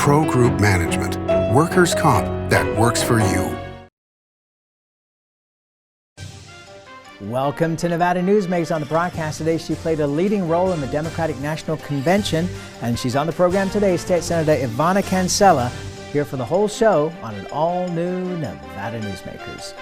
Pro Group Management, workers' comp that works for you. Welcome to Nevada Newsmakers. On the broadcast today, she played a leading role in the Democratic National Convention, and she's on the program today, State Senator Yvanna Cancela, here for the whole show on an all-new Nevada Newsmakers.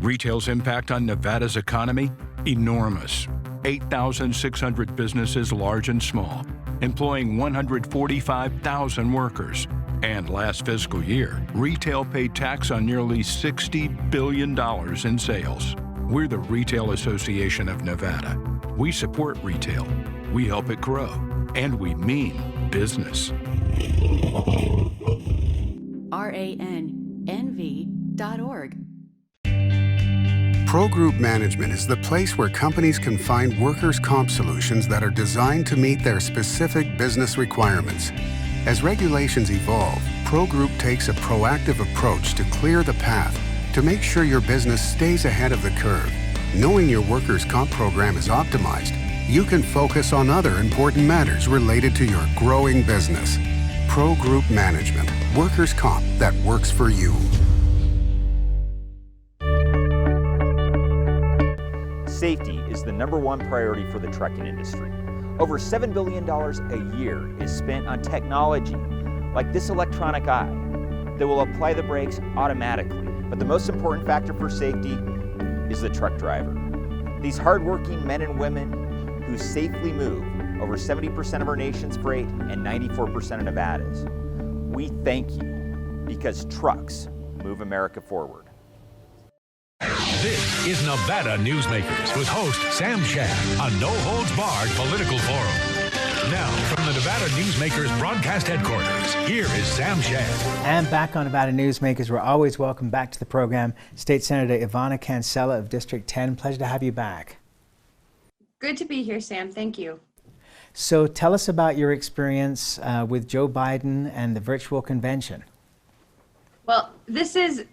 Retail's impact on Nevada's economy? Enormous. 8,600 businesses, large and small, employing 145,000 workers. And last fiscal year, retail paid tax on nearly $60 billion in sales. We're the Retail Association of Nevada. We support retail, we help it grow, and we mean business. RANNV.org. Pro Group Management is the place where companies can find workers' comp solutions that are designed to meet their specific business requirements. As regulations evolve, Pro Group takes a proactive approach to clear the path to make sure your business stays ahead of the curve. Knowing your workers' comp program is optimized, you can focus on other important matters related to your growing business. Pro Group Management, workers' comp that works for you. Safety is the #1 priority for the trucking industry. Over $7 billion a year is spent on technology like this electronic eye that will apply the brakes automatically. But the most important factor for safety is the truck driver. These hardworking men and women who safely move over 70% of our nation's freight and 94% of Nevada's. We thank you because trucks move America forward. This is Nevada Newsmakers with host Sam Shad on No Holds Barred Political Forum. Now, from the Nevada Newsmakers broadcast headquarters, here is Sam Shad. And back on Nevada Newsmakers, we're always welcome back to the program. State Senator Yvanna Cancela of District 10. Pleasure to have you back. Good to be here, Sam. Thank you. So tell us about your experience with Joe Biden and the virtual convention. Well, this is,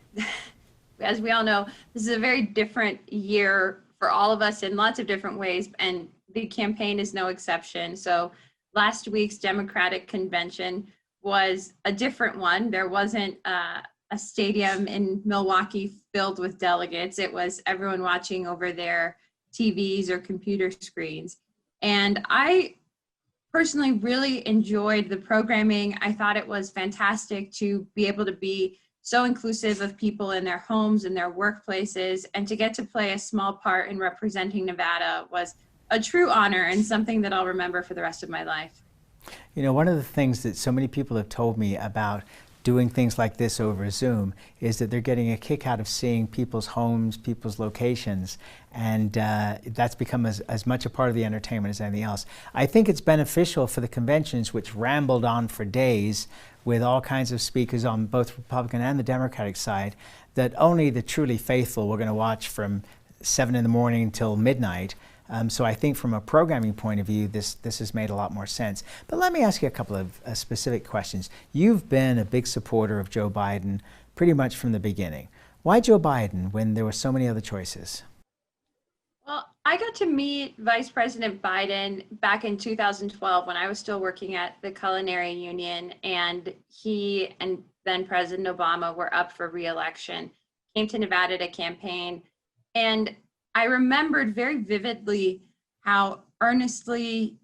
as we all know, this is a very different year for all of us in lots of different ways, and the campaign is no exception. So last week's Democratic convention was a different one. There wasn't a stadium in Milwaukee filled with delegates. It was everyone watching over their TVs or computer screens. And I personally really enjoyed the programming. I thought it was fantastic to be able to be so inclusive of people in their homes and their workplaces, and to get to play a small part in representing Nevada was a true honor and something that I'll remember for the rest of my life. You know, one of the things that so many people have told me about doing things like this over Zoom is that they're getting a kick out of seeing people's homes, people's locations, and that's become as much a part of the entertainment as anything else. I think it's beneficial for the conventions, which rambled on for days with all kinds of speakers on both Republican and the Democratic side, that only the truly faithful were going to watch from 7 in the morning till midnight. So I think from a programming point of view, this has made a lot more sense. But let me ask you a couple of specific questions. You've been a big supporter of Joe Biden pretty much from the beginning. Why Joe Biden when there were so many other choices? Well, I got to meet Vice President Biden back in 2012 when I was still working at the Culinary Union, and he and then President Obama were up for re-election, came to Nevada to campaign, and I remembered very vividly how earnestly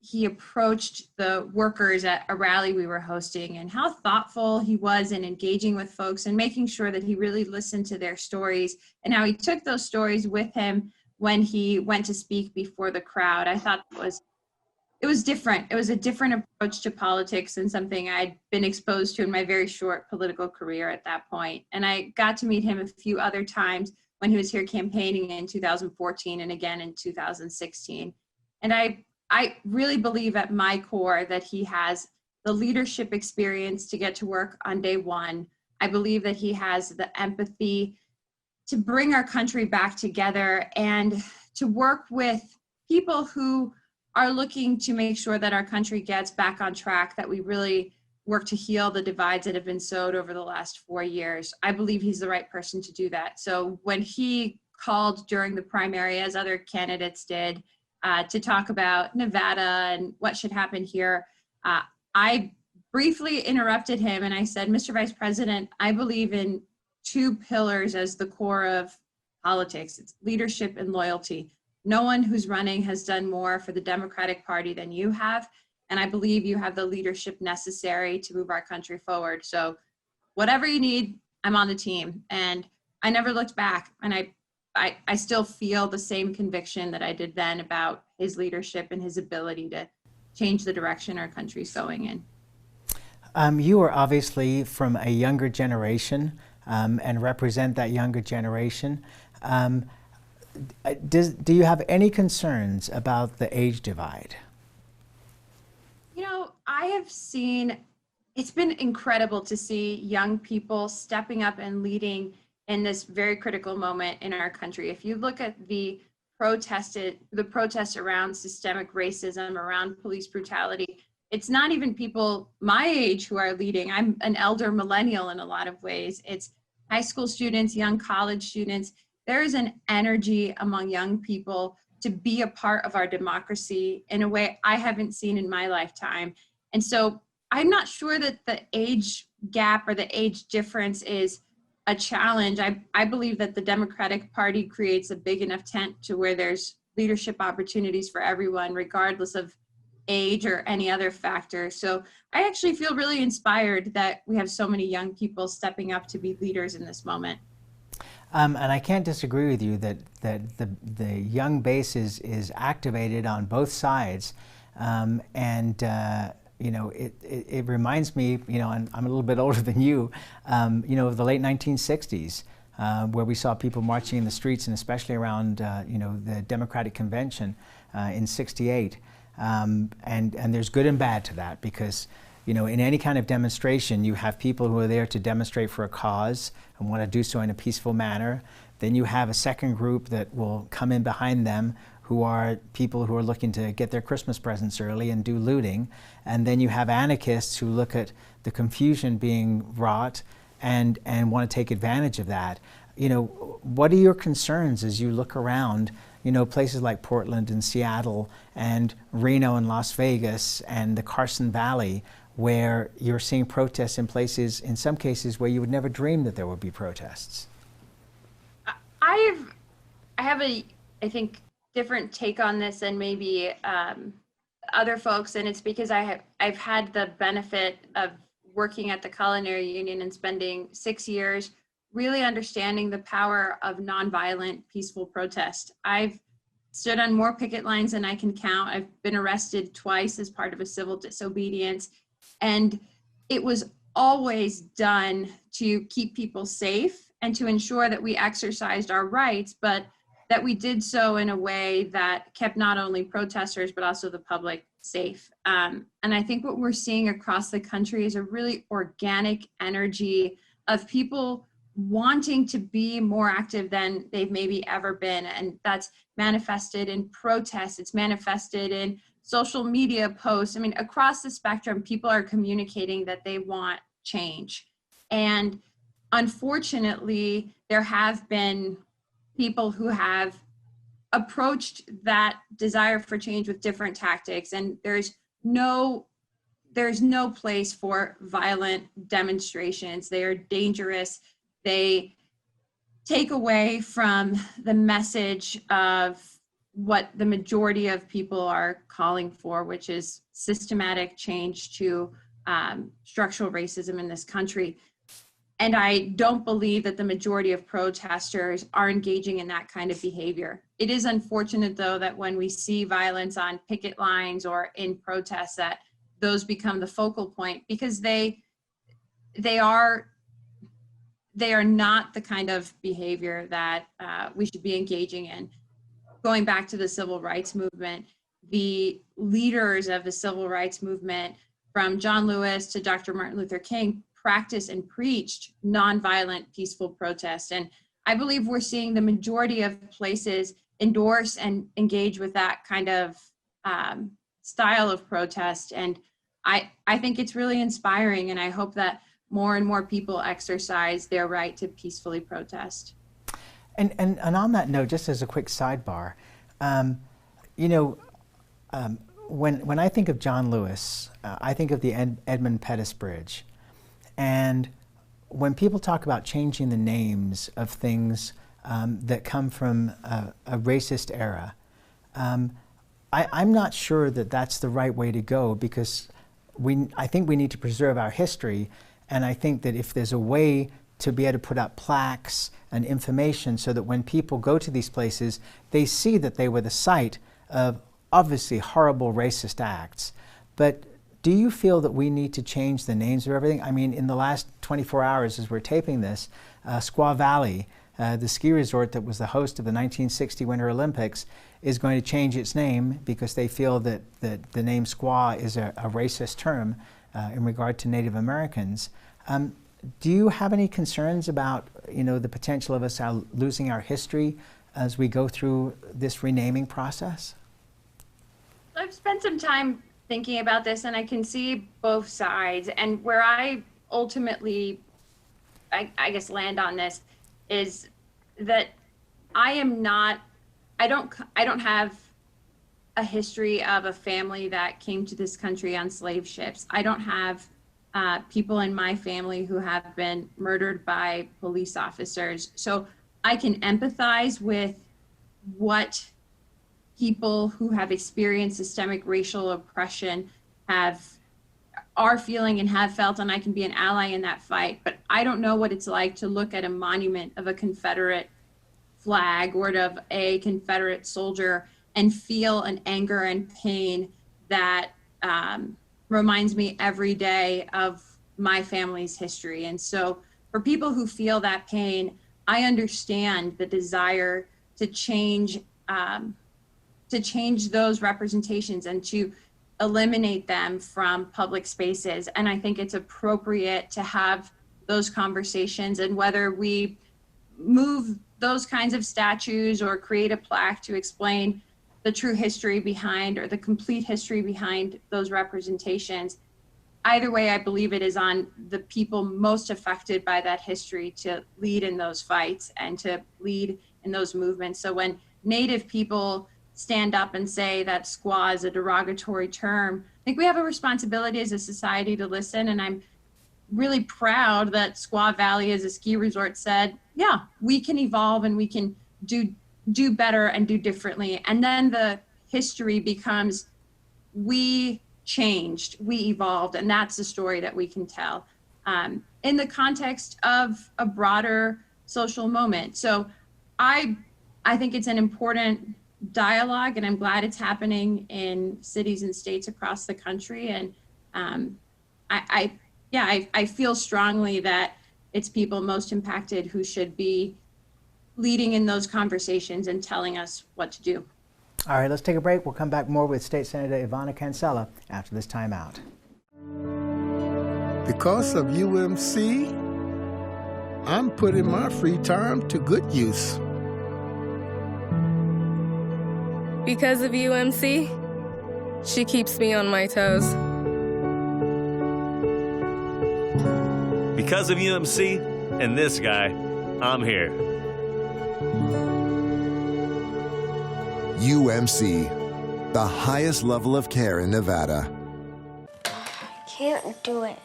he approached the workers at a rally we were hosting, and how thoughtful he was in engaging with folks and making sure that he really listened to their stories, and how he took those stories with him when he went to speak before the crowd. I thought it was different. It was a different approach to politics than something I'd been exposed to in my very short political career at that point. And I got to meet him a few other times when he was here campaigning in 2014 and again in 2016. And I really believe at my core that he has the leadership experience to get to work on day one. I believe that he has the empathy to bring our country back together and to work with people who are looking to make sure that our country gets back on track, that we really work to heal the divides that have been sowed over the last 4 years. I believe he's the right person to do that. So when he called during the primary, as other candidates did, to talk about Nevada and what should happen here, I briefly interrupted him and I said, Mr. Vice President, I believe in two pillars as the core of politics. It's leadership and loyalty. No one who's running has done more for the Democratic Party than you have. And I believe you have the leadership necessary to move our country forward. So whatever you need, I'm on the team. And I never looked back. And I still feel the same conviction that I did then about his leadership and his ability to change the direction our country's going in. You are obviously from a younger generation and represent that younger generation. Do you have any concerns about the age divide? You know, I have seen, it's been incredible to see young people stepping up and leading in this very critical moment in our country. If you look at the protests around systemic racism, around police brutality, it's not even people my age who are leading. I'm an elder millennial in a lot of ways. It's high school students, young college students. There is an energy among young people to be a part of our democracy in a way I haven't seen in my lifetime. And so I'm not sure that the age gap or the age difference is a challenge. I believe that the Democratic Party creates a big enough tent to where there's leadership opportunities for everyone, regardless of age or any other factor. So I actually feel really inspired that we have so many young people stepping up to be leaders in this moment. And I can't disagree with you that the young base is activated on both sides, you know, it reminds me, you know, and I'm a little bit older than you, you know, of the late 1960s, where we saw people marching in the streets, and especially around, you know, the Democratic Convention in '68. And there's good and bad to that, because, you know, in any kind of demonstration, you have people who are there to demonstrate for a cause and want to do so in a peaceful manner. Then you have a second group that will come in behind them, who are people who are looking to get their Christmas presents early and do looting. And then you have anarchists who look at the confusion being wrought and want to take advantage of that. You know, what are your concerns as you look around, you know, places like Portland and Seattle and Reno and Las Vegas and the Carson Valley, where you're seeing protests in places, in some cases, where you would never dream that there would be protests? I have a, I think, different take on this than maybe other folks, and it's because I've had the benefit of working at the Culinary Union and spending 6 years really understanding the power of nonviolent, peaceful protest. I've stood on more picket lines than I can count. I've been arrested twice as part of a civil disobedience, and it was always done to keep people safe and to ensure that we exercised our rights, but that we did so in a way that kept not only protesters, but also the public safe. And I think what we're seeing across the country is a really organic energy of people wanting to be more active than they've maybe ever been. And that's manifested in protests, it's manifested in social media posts. I mean, across the spectrum, people are communicating that they want change. And unfortunately, there have been people who have approached that desire for change with different tactics, and there's no place for violent demonstrations. They are dangerous. They take away from the message of what the majority of people are calling for, which is systematic change to structural racism in this country. And I don't believe that the majority of protesters are engaging in that kind of behavior. It is unfortunate, though, that when we see violence on picket lines or in protests, that those become the focal point, because they are not the kind of behavior that we should be engaging in. Going back to the civil rights movement, the leaders of the civil rights movement, from John Lewis to Dr. Martin Luther King, practiced and preached nonviolent, peaceful protest. And I believe we're seeing the majority of places endorse and engage with that kind of style of protest. And I think it's really inspiring, and I hope that more and more people exercise their right to peacefully protest. And on that note, just as a quick sidebar, you know, when I think of John Lewis, I think of the Edmund Pettus Bridge. And when people talk about changing the names of things that come from a racist era, I'm not sure that that's the right way to go, because I think we need to preserve our history, and I think that if there's a way to be able to put up plaques and information so that when people go to these places, they see that they were the site of obviously horrible racist acts. But do you feel that we need to change the names of everything? I mean, in the last 24 hours as we're taping this, Squaw Valley, the ski resort that was the host of the 1960 Winter Olympics, is going to change its name because they feel that the name squaw is a racist term in regard to Native Americans. Do you have any concerns about, the potential of us losing our history as we go through this renaming process? I've spent some time thinking about this, and I can see both sides. And where I ultimately, I guess, land on this is that I don't have a history of a family that came to this country on slave ships. I don't have people in my family who have been murdered by police officers. So I can empathize with what people who have experienced systemic racial oppression are feeling and have felt, and I can be an ally in that fight. But I don't know what it's like to look at a monument of a Confederate flag or of a Confederate soldier and feel an anger and pain that reminds me every day of my family's history. And so for people who feel that pain, I understand the desire to change those representations and to eliminate them from public spaces. And I think it's appropriate to have those conversations, and whether we move those kinds of statues or create a plaque to explain the true history behind, or the complete history behind those representations, either way, I believe it is on the people most affected by that history to lead in those fights and to lead in those movements. So when Native people stand up and say that squaw is a derogatory term, I think we have a responsibility as a society to listen. And I'm really proud that Squaw Valley as a ski resort said, yeah, we can evolve and we can do better and do differently. And then the history becomes, we changed, we evolved, and that's the story that we can tell in the context of a broader social moment. So I think it's an important dialogue, and I'm glad it's happening in cities and states across the country. And I feel strongly that it's people most impacted who should be leading in those conversations and telling us what to do. All right, let's take a break. We'll come back more with State Senator Yvanna Cancela after this timeout. Because of UMC, I'm putting my free time to good use. Because of UMC, she keeps me on my toes. Because of UMC and this guy, I'm here. UMC, the highest level of care in Nevada. Can't do it.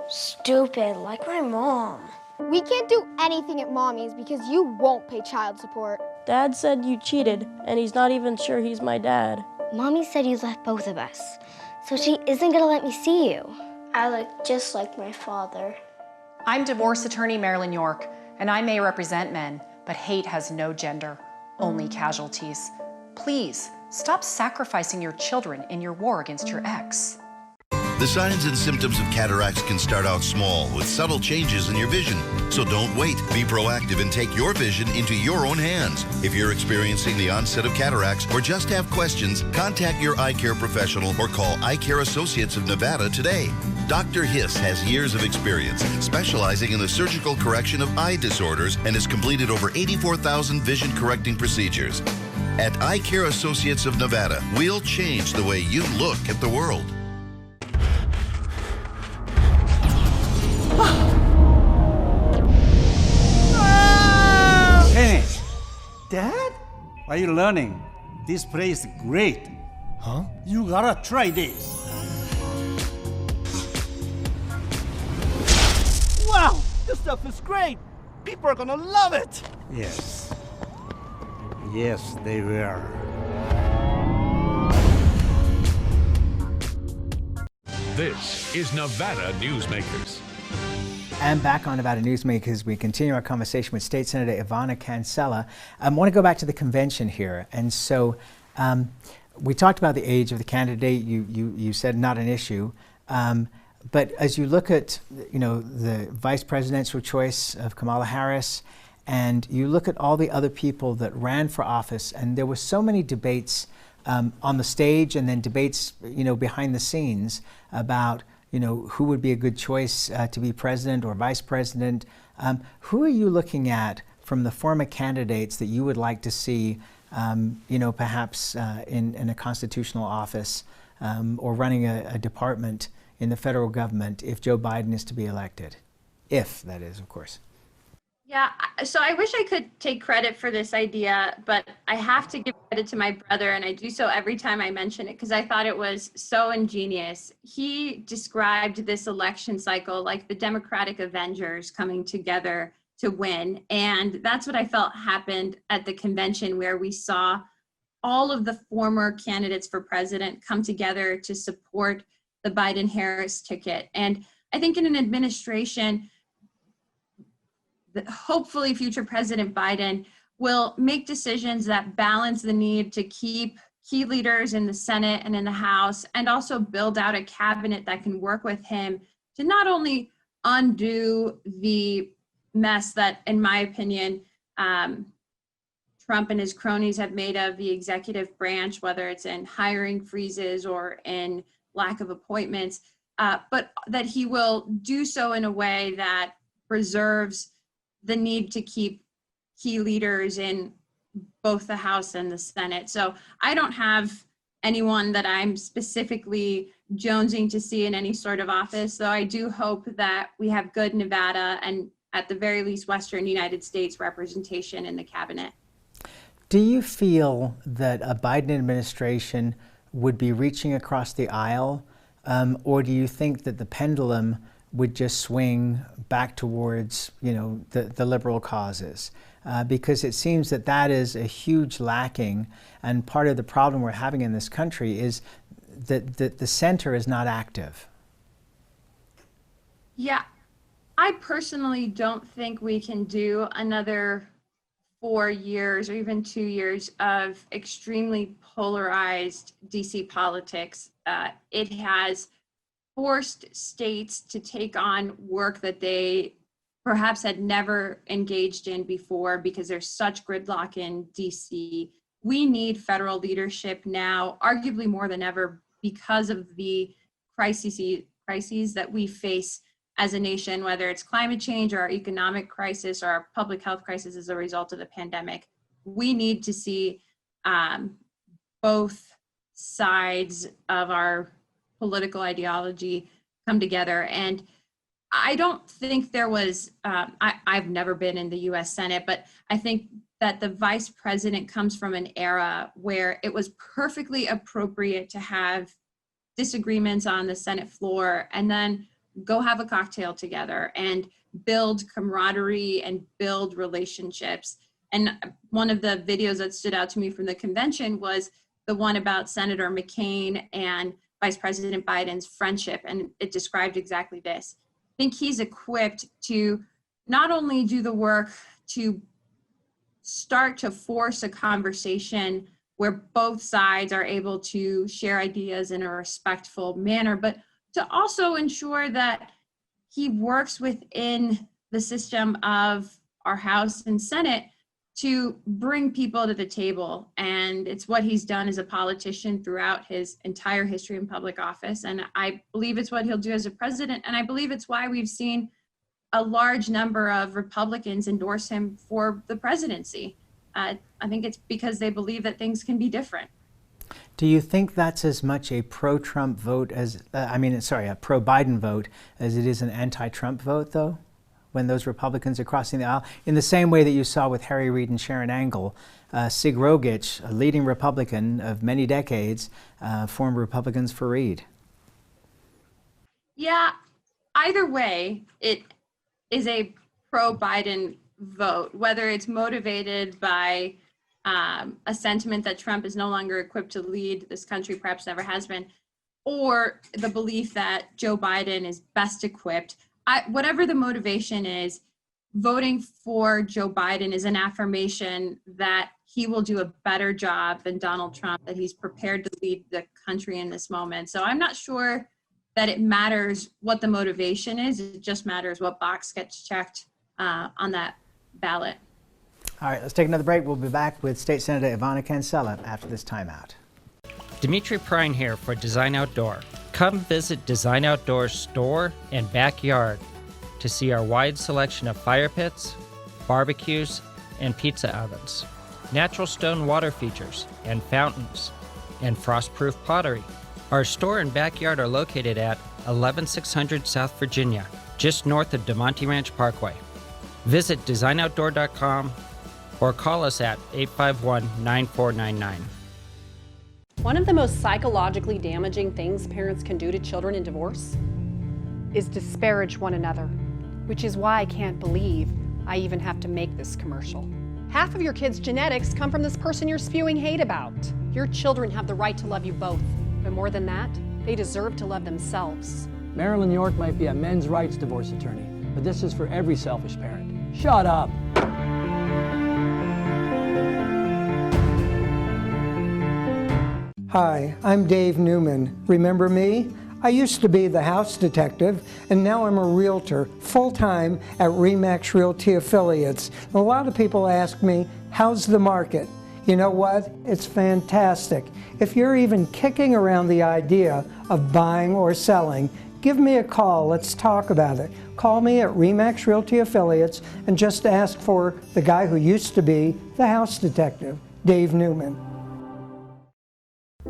Stupid, like my mom. We can't do anything at Mommy's because you won't pay child support. Dad said you cheated, and he's not even sure he's my dad. Mommy said you left both of us, so she isn't gonna let me see you. I look just like my father. I'm divorce attorney Marilyn York, and I may represent men, but hate has no gender, only casualties. Please, stop sacrificing your children in your war against your ex. The signs and symptoms of cataracts can start out small with subtle changes in your vision. So don't wait. Be proactive and take your vision into your own hands. If you're experiencing the onset of cataracts or just have questions, contact your eye care professional or call Eye Care Associates of Nevada today. Dr. Hiss has years of experience specializing in the surgical correction of eye disorders and has completed over 84,000 vision correcting procedures. At Eye Care Associates of Nevada, we'll change the way you look at the world. Hey, Dad? What are you learning? This place is great. Huh? You gotta try this. Wow, this stuff is great. People are gonna love it. Yes. Yes, they will. This is Nevada Newsmakers. And back on Nevada Newsmakers, we continue our conversation with State Senator Yvanna Cancela. I want to go back to the convention here. And so we talked about the age of the candidate. You said not an issue. But as you look at, the vice presidential choice of Kamala Harris, and you look at all the other people that ran for office, and there were so many debates on the stage and then debates, behind the scenes about, who would be a good choice to be president or vice president. Who are you looking at from the former candidates that you would like to see, perhaps in a constitutional office or running a department in the federal government if Joe Biden is to be elected? If, that is, of course. Yeah, so I wish I could take credit for this idea, but I have to give credit to my brother, and I do so every time I mention it because I thought it was so ingenious. He described this election cycle like the Democratic Avengers coming together to win, and that's what I felt happened at the convention, where we saw all of the former candidates for president come together to support the Biden-Harris ticket. And I think in an administration, hopefully future President Biden will make decisions that balance the need to keep key leaders in the Senate and in the House, and also build out a cabinet that can work with him to not only undo the mess that, in my opinion, Trump and his cronies have made of the executive branch, whether it's in hiring freezes or in lack of appointments, but that he will do so in a way that preserves the need to keep key leaders in both the House and the Senate. So I don't have anyone that I'm specifically jonesing to see in any sort of office, though I do hope that we have good Nevada and at the very least Western United States representation in the cabinet. Do you feel that a Biden administration would be reaching across the aisle, or do you think that the pendulum would just swing back towards, the liberal causes? Because it seems that that is a huge lacking, and part of the problem we're having in this country is that the center is not active. Yeah, I personally don't think we can do another 4 years or even 2 years of extremely polarized DC politics. It has forced states to take on work that they perhaps had never engaged in before because there's such gridlock in DC. We need federal leadership now, arguably more than ever, because of the crises that we face as a nation, whether it's climate change or our economic crisis or our public health crisis as a result of the pandemic. We need to see both sides of our political ideology come together. And I don't think there was, I've never been in the US Senate, but I think that the vice president comes from an era where it was perfectly appropriate to have disagreements on the Senate floor and then go have a cocktail together and build camaraderie and build relationships. And one of the videos that stood out to me from the convention was the one about Senator McCain and Vice President Biden's friendship, and it described exactly this. I think he's equipped to not only do the work to start to force a conversation where both sides are able to share ideas in a respectful manner, but to also ensure that he works within the system of our House and Senate to bring people to the table. And it's what he's done as a politician throughout his entire history in public office. And I believe it's what he'll do as a president. And I believe it's why we've seen a large number of Republicans endorse him for the presidency. I think it's because they believe that things can be different. Do you think that's as much a pro-Trump vote as, a pro-Biden vote as it is an anti-Trump vote, though? when those Republicans are crossing the aisle, in the same way that you saw with Harry Reid and Sharon Angle. Sig Rogich, a leading Republican of many decades, formed Republicans for Reid. Yeah, either way, it is a pro-Biden vote, whether it's motivated by a sentiment that Trump is no longer equipped to lead this country, perhaps never has been, or the belief that Joe Biden is best equipped. Whatever the motivation is, voting for Joe Biden is an affirmation that he will do a better job than Donald Trump, that he's prepared to lead the country in this moment. So I'm not sure that it matters what the motivation is. It just matters what box gets checked on that ballot. All right, let's take another break. We'll be back with State Senator Yvanna Cancela after this timeout. Dimitri Prine here for Design Outdoor. Come visit Design Outdoor's store and backyard to see our wide selection of fire pits, barbecues, and pizza ovens, natural stone water features and fountains, and frost-proof pottery. Our store and backyard are located at 11600 South Virginia, just north of DeMonte Ranch Parkway. Visit designoutdoor.com or call us at 851-9499. One of the most psychologically damaging things parents can do to children in divorce is disparage one another, which is why I can't believe I even have to make this commercial. Half of your kids' genetics come from this person you're spewing hate about. Your children have the right to love you both, but more than that, they deserve to love themselves. Marilyn York might be a men's rights divorce attorney, but this is for every selfish parent. Shut up! Hi, I'm Dave Newman. Remember me? I used to be the house detective, and now I'm a realtor, full-time at RE/MAX Realty Affiliates. A lot of people ask me, how's the market? You know what? It's fantastic. If you're even kicking around the idea of buying or selling, give me a call. Let's talk about it. Call me at RE/MAX Realty Affiliates and just ask for the guy who used to be the house detective, Dave Newman.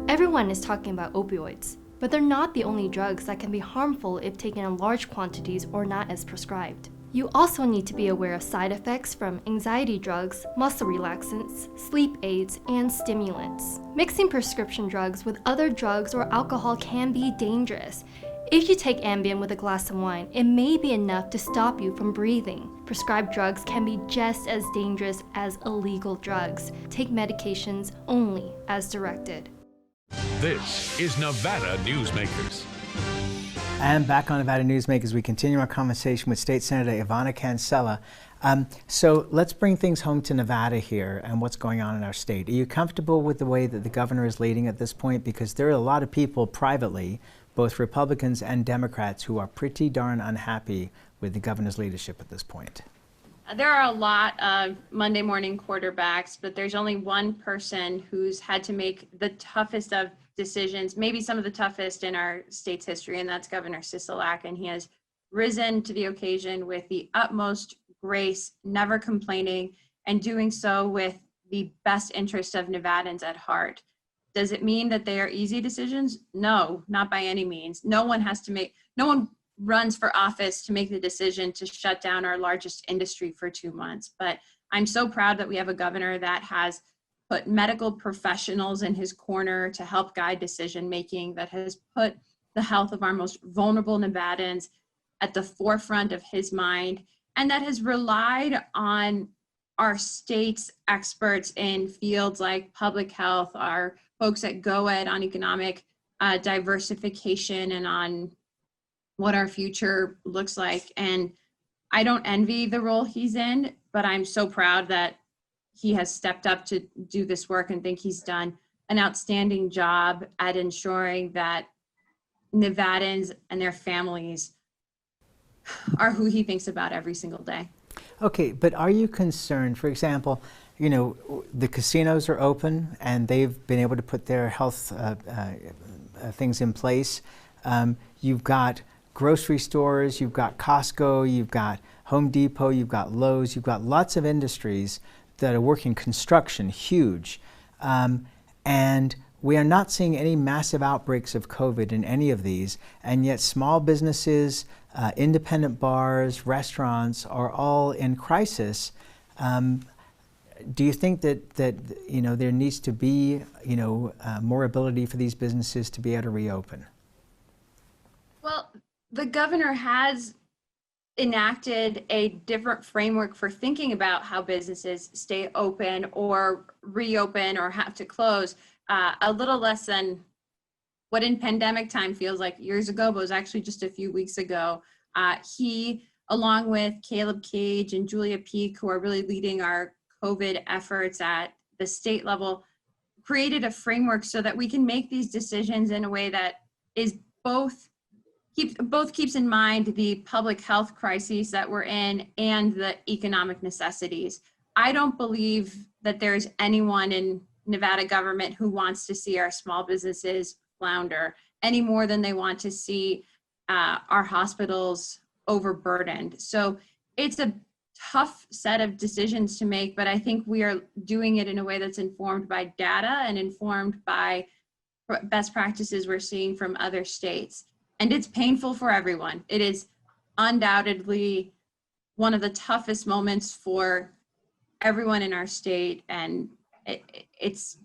Everyone is talking about opioids, but they're not the only drugs that can be harmful if taken in large quantities or not as prescribed. You also need to be aware of side effects from anxiety drugs, muscle relaxants, sleep aids, and stimulants. Mixing prescription drugs with other drugs or alcohol can be dangerous. If you take Ambien with a glass of wine, it may be enough to stop you from breathing. Prescribed drugs can be just as dangerous as illegal drugs. Take medications only as directed. This is Nevada Newsmakers. And back on Nevada Newsmakers, we continue our conversation with State Senator Yvanna Cancela. So let's bring things home to Nevada here and what's going on in our state. Are you comfortable with the way that the governor is leading at this point? Because there are a lot of people privately, both Republicans and Democrats, who are pretty darn unhappy with the governor's leadership at this point. There are a lot of Monday morning quarterbacks, but there's only one person who's had to make the toughest of decisions, maybe some of the toughest in our state's history, and that's Governor Sisolak. And he has risen to the occasion with the utmost grace, never complaining, and doing so with the best interest of Nevadans at heart. Does it mean that they are easy decisions? No, not by any means. No one runs for office to make the decision to shut down our largest industry for 2 months. But I'm so proud that we have a governor that has put medical professionals in his corner to help guide decision making, that has put the health of our most vulnerable Nevadans at the forefront of his mind, and that has relied on our state's experts in fields like public health, our folks at GoEd on economic diversification and on what our future looks like. And I don't envy the role he's in, but I'm so proud that he has stepped up to do this work and think he's done an outstanding job at ensuring that Nevadans and their families are who he thinks about every single day. Okay, but are you concerned, for example, you know, the casinos are open and they've been able to put their health things in place. You've got grocery stores, you've got Costco, you've got Home Depot, you've got Lowe's, you've got lots of industries that are working construction, huge. And we are not seeing any massive outbreaks of COVID in any of these, and yet small businesses, independent bars, restaurants are all in crisis. Do you think that there needs to be more ability for these businesses to be able to reopen? Well, the governor has enacted a different framework for thinking about how businesses stay open or reopen or have to close, a little less than what in pandemic time feels like years ago, but was actually just a few weeks ago. He, along with Caleb Cage and Julia Peak, who are really leading our COVID efforts at the state level, created a framework so that we can make these decisions in a way that is both keeps in mind the public health crises that we're in and the economic necessities. I don't believe that there's anyone in Nevada government who wants to see our small businesses flounder any more than they want to see our hospitals overburdened. So it's a tough set of decisions to make, but I think we are doing it in a way that's informed by data and informed by best practices we're seeing from other states. And it's painful for everyone. It is undoubtedly one of the toughest moments for everyone in our state, and it's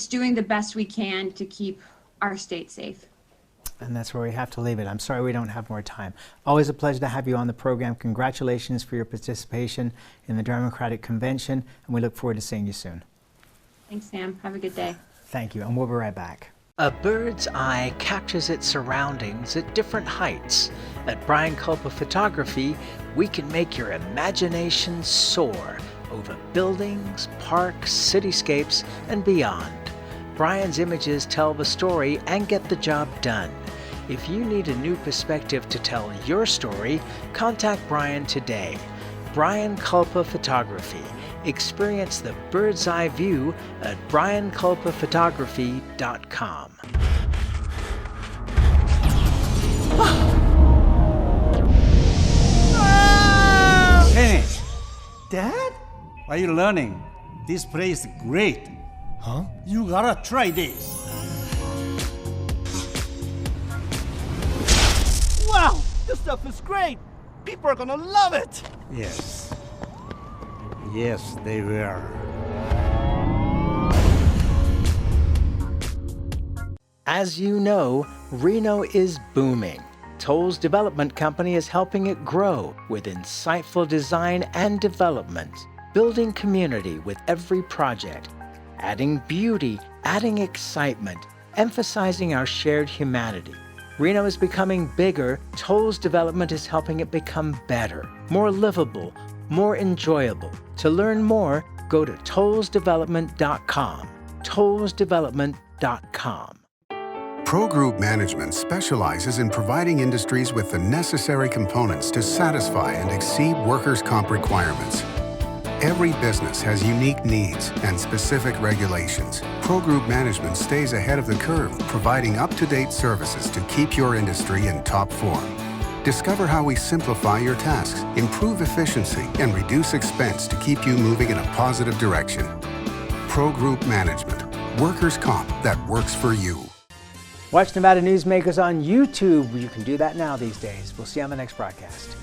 doing the best we can to keep our state safe. And that's where we have to leave it. I'm sorry we don't have more time. Always a pleasure to have you on the program. Congratulations for your participation in the Democratic Convention, and we look forward to seeing you soon. Thanks, Sam. Have a good day. Thank you, and we'll be right back. A bird's eye captures its surroundings at different heights. At Brian Culpa Photography, we can make your imagination soar over buildings, parks, cityscapes, and beyond. Brian's images tell the story and get the job done. If you need a new perspective to tell your story, contact Brian today. Brian Culpa Photography. Experience the bird's eye view at brianculpaphotography.com. Kenny! Dad? What are you learning? This place is great. Huh? You gotta try this. Wow! This stuff is great! People are gonna love it! Yes. Yes, they will. As you know, Reno is booming. Toll's development company is helping it grow with insightful design and development, building community with every project, adding beauty, adding excitement, emphasizing our shared humanity. Reno is becoming bigger. Toll's development is helping it become better, more livable, more enjoyable. To learn more, go to tollsdevelopment.com. tollsdevelopment.com. Pro Group Management specializes in providing industries with the necessary components to satisfy and exceed workers' comp requirements. Every business has unique needs and specific regulations. Pro Group Management stays ahead of the curve, providing up-to-date services to keep your industry in top form. Discover how we simplify your tasks, improve efficiency, and reduce expense to keep you moving in a positive direction. Pro Group Management. Workers' comp that works for you. Watch Nevada Newsmakers on YouTube. You can do that now these days. We'll see you on the next broadcast.